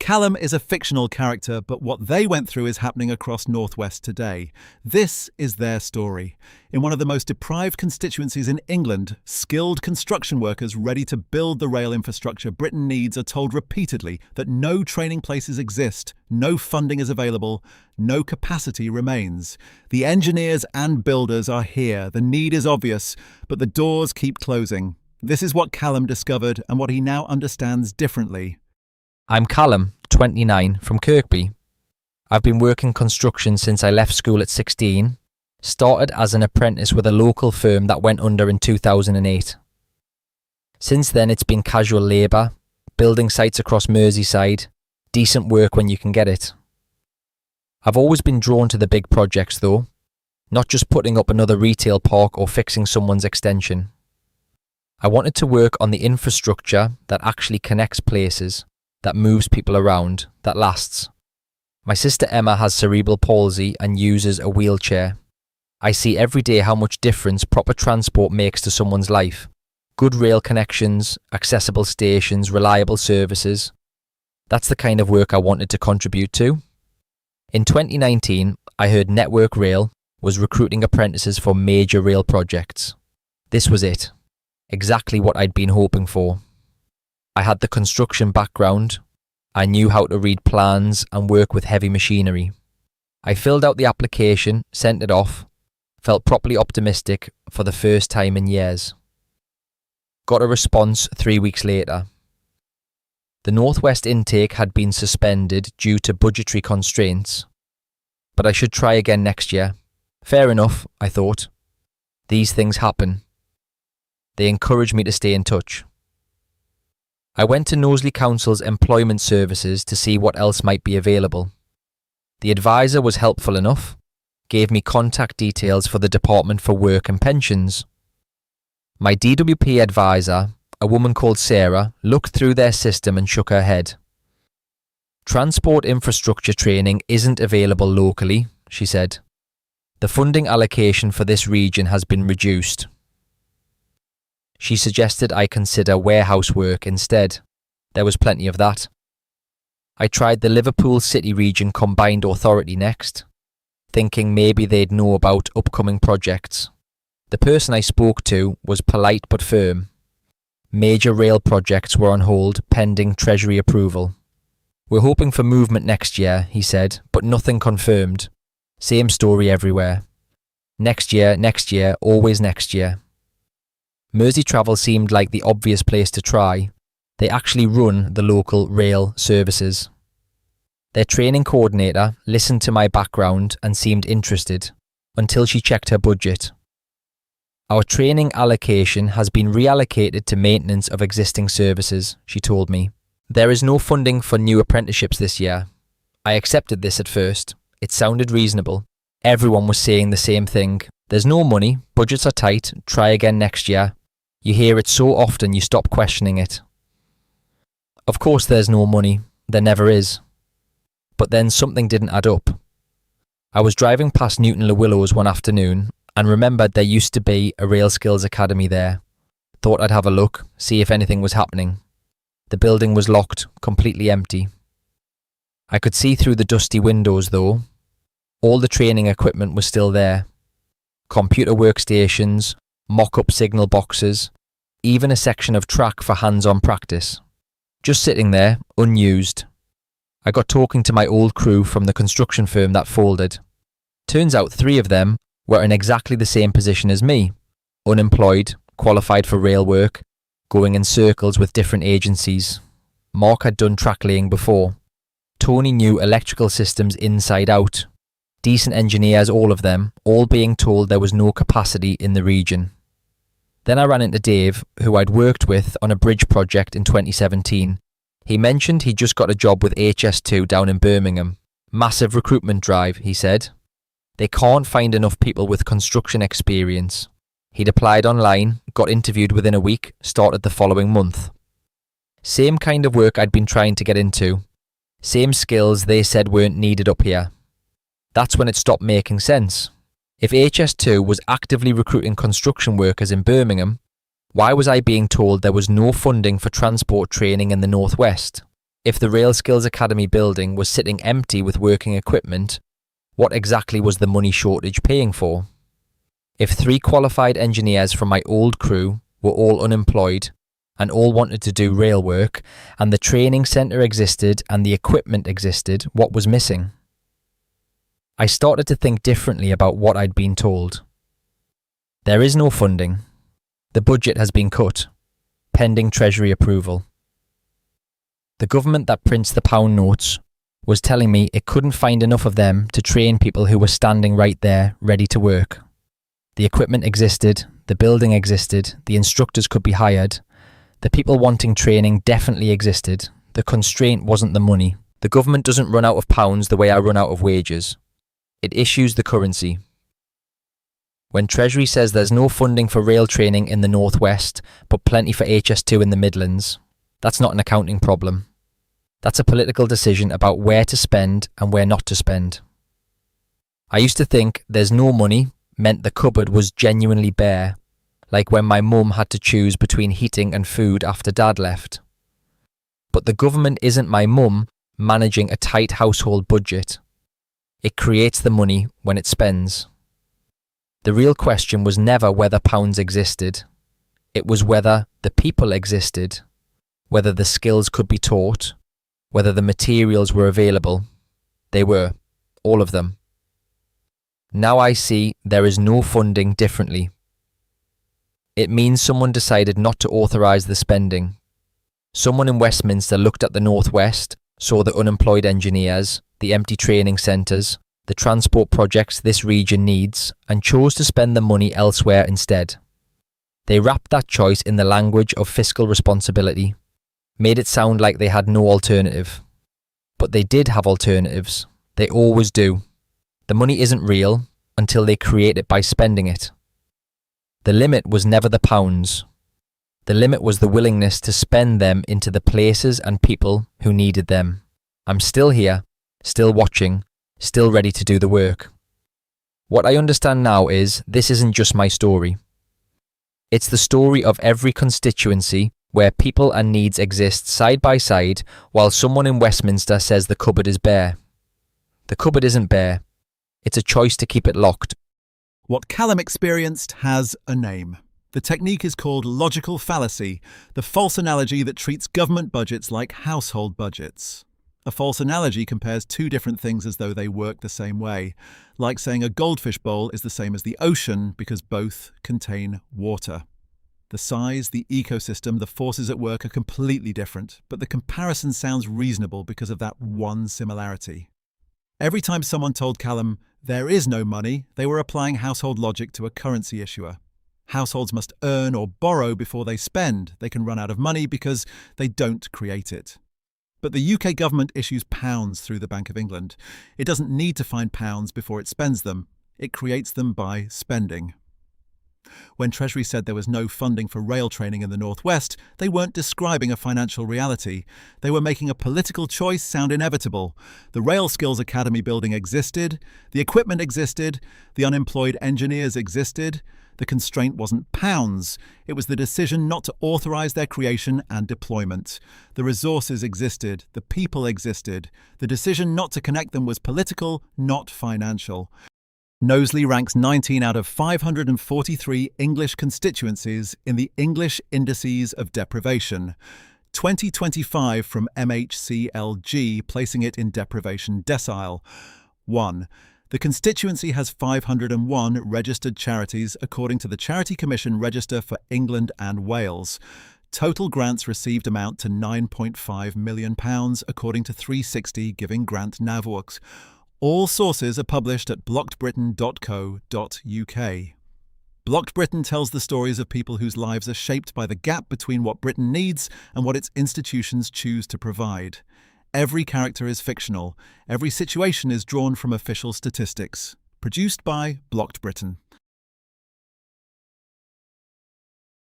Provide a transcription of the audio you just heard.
Callum is a fictional character, but what they went through is happening across North West today. This is their story. In one of the most deprived constituencies in England, skilled construction workers ready to build the rail infrastructure Britain needs are told repeatedly that no training places exist, no funding is available, no capacity remains. The engineers and builders are here, the need is obvious, but the doors keep closing. This is what Callum discovered and what he now understands differently. I'm Callum, 29, from Kirkby. I've been working construction since I left school at 16, started as an apprentice with a local firm that went under in 2008. Since then it's been casual labour, building sites across Merseyside, decent work when you can get it. I've always been drawn to the big projects though, not just putting up another retail park or fixing someone's extension. I wanted to work on the infrastructure that actually connects places, that moves people around, that lasts. My sister Emma has cerebral palsy and uses a wheelchair. I see every day how much difference proper transport makes to someone's life. Good rail connections, accessible stations, reliable services. That's the kind of work I wanted to contribute to. In 2019, I heard Network Rail was recruiting apprentices for major rail projects. This was it. Exactly what I'd been hoping for. I had the construction background. I knew how to read plans and work with heavy machinery. I filled out the application, sent it off, felt properly optimistic for the first time in years. Got a response 3 weeks later. The North West intake had been suspended due to budgetary constraints, but I should try again next year. Fair enough, I thought. These things happen. They encouraged me to stay in touch. I went to Knowsley Council's employment services to see what else might be available. The advisor was helpful enough, gave me contact details for the Department for Work and Pensions. My DWP advisor, a woman called Sarah, looked through their system and shook her head. Transport infrastructure training isn't available locally, she said. The funding allocation for this region has been reduced. She suggested I consider warehouse work instead. There was plenty of that. I tried the Liverpool City Region Combined Authority next, thinking maybe they'd know about upcoming projects. The person I spoke to was polite but firm. Major rail projects were on hold pending Treasury approval. We're hoping for movement next year, he said, but nothing confirmed. Same story everywhere. Next year, always next year. Merseytravel seemed like the obvious place to try. They actually run the local rail services. Their training coordinator listened to my background and seemed interested, until she checked her budget. Our training allocation has been reallocated to maintenance of existing services, she told me. There is no funding for new apprenticeships this year. I accepted this at first. It sounded reasonable. Everyone was saying the same thing. There's no money, budgets are tight, try again next year. You hear it so often you stop questioning it. Of course there's no money, there never is. But then something didn't add up. I was driving past Newton Le Willows one afternoon and remembered there used to be a Rail Skills Academy there. Thought I'd have a look, see if anything was happening. The building was locked, completely empty. I could see through the dusty windows though. All the training equipment was still there. Computer workstations, mock-up signal boxes, even a section of track for hands-on practice. Just sitting there, unused. I got talking to my old crew from the construction firm that folded. Turns out 3 of them were in exactly the same position as me. Unemployed, qualified for rail work, going in circles with different agencies. Mark had done track laying before. Tony knew electrical systems inside out. Decent engineers, all of them, all being told there was no capacity in the region. Then I ran into Dave, who I'd worked with on a bridge project in 2017. He mentioned he'd just got a job with HS2 down in Birmingham. Massive recruitment drive, he said. They can't find enough people with construction experience. He'd applied online, got interviewed within a week, started the following month. Same kind of work I'd been trying to get into. Same skills they said weren't needed up here. That's when it stopped making sense. If HS2 was actively recruiting construction workers in Birmingham, why was I being told there was no funding for transport training in the North West? If the Rail Skills Academy building was sitting empty with working equipment, what exactly was the money shortage paying for? If 3 qualified engineers from my old crew were all unemployed and all wanted to do rail work, and the training centre existed and the equipment existed, what was missing? I started to think differently about what I'd been told. There is no funding. The budget has been cut, pending Treasury approval. The government that prints the pound notes was telling me it couldn't find enough of them to train people who were standing right there, ready to work. The equipment existed, the building existed, the instructors could be hired. The people wanting training definitely existed. The constraint wasn't the money. The government doesn't run out of pounds the way I run out of wages. It issues the currency. When Treasury says there's no funding for rail training in the North West, but plenty for HS2 in the Midlands, that's not an accounting problem. That's a political decision about where to spend and where not to spend. I used to think there's no money meant the cupboard was genuinely bare, like when my mum had to choose between heating and food after Dad left. But the government isn't my mum managing a tight household budget. It creates the money when it spends. The real question was never whether pounds existed. It was whether the people existed, whether the skills could be taught, whether the materials were available. They were, all of them. Now I see there is no funding differently. It means someone decided not to authorise the spending. Someone in Westminster looked at the North West, saw the unemployed engineers, the empty training centres, the transport projects this region needs, and chose to spend the money elsewhere instead. They wrapped that choice in the language of fiscal responsibility, made it sound like they had no alternative. But they did have alternatives. They always do. The money isn't real until they create it by spending it. The limit was never the pounds. The limit was the willingness to spend them into the places and people who needed them. I'm still here, still watching, still ready to do the work. What I understand now is this isn't just my story. It's the story of every constituency where people and needs exist side by side while someone in Westminster says the cupboard is bare. The cupboard isn't bare. It's a choice to keep it locked. What Callum experienced has a name. The technique is called logical fallacy, the false analogy that treats government budgets like household budgets. A false analogy compares 2 different things as though they work the same way, like saying a goldfish bowl is the same as the ocean because both contain water. The size, the ecosystem, the forces at work are completely different, but the comparison sounds reasonable because of that one similarity. Every time someone told Callum there is no money, they were applying household logic to a currency issuer. Households must earn or borrow before they spend. They can run out of money because they don't create it. But the UK government issues pounds through the Bank of England. It doesn't need to find pounds before it spends them. It creates them by spending. When Treasury said there was no funding for rail training in the North West, they weren't describing a financial reality. They were making a political choice sound inevitable. The Rail Skills Academy building existed, the equipment existed, the unemployed engineers existed. The constraint wasn't pounds. It was the decision not to authorise their creation and deployment. The resources existed, the people existed. The decision not to connect them was political, not financial. Knowsley ranks 19 out of 543 English constituencies in the English Indices of Deprivation. 2025 from MHCLG, placing it in deprivation decile. 1. The constituency has 501 registered charities according to the Charity Commission Register for England and Wales. Total grants received amount to £9.5 million according to 360 Giving Grant Navworks. All sources are published at blockedbritain.co.uk. Blocked Britain tells the stories of people whose lives are shaped by the gap between what Britain needs and what its institutions choose to provide. Every character is fictional. Every situation is drawn from official statistics. Produced by Blocked Britain.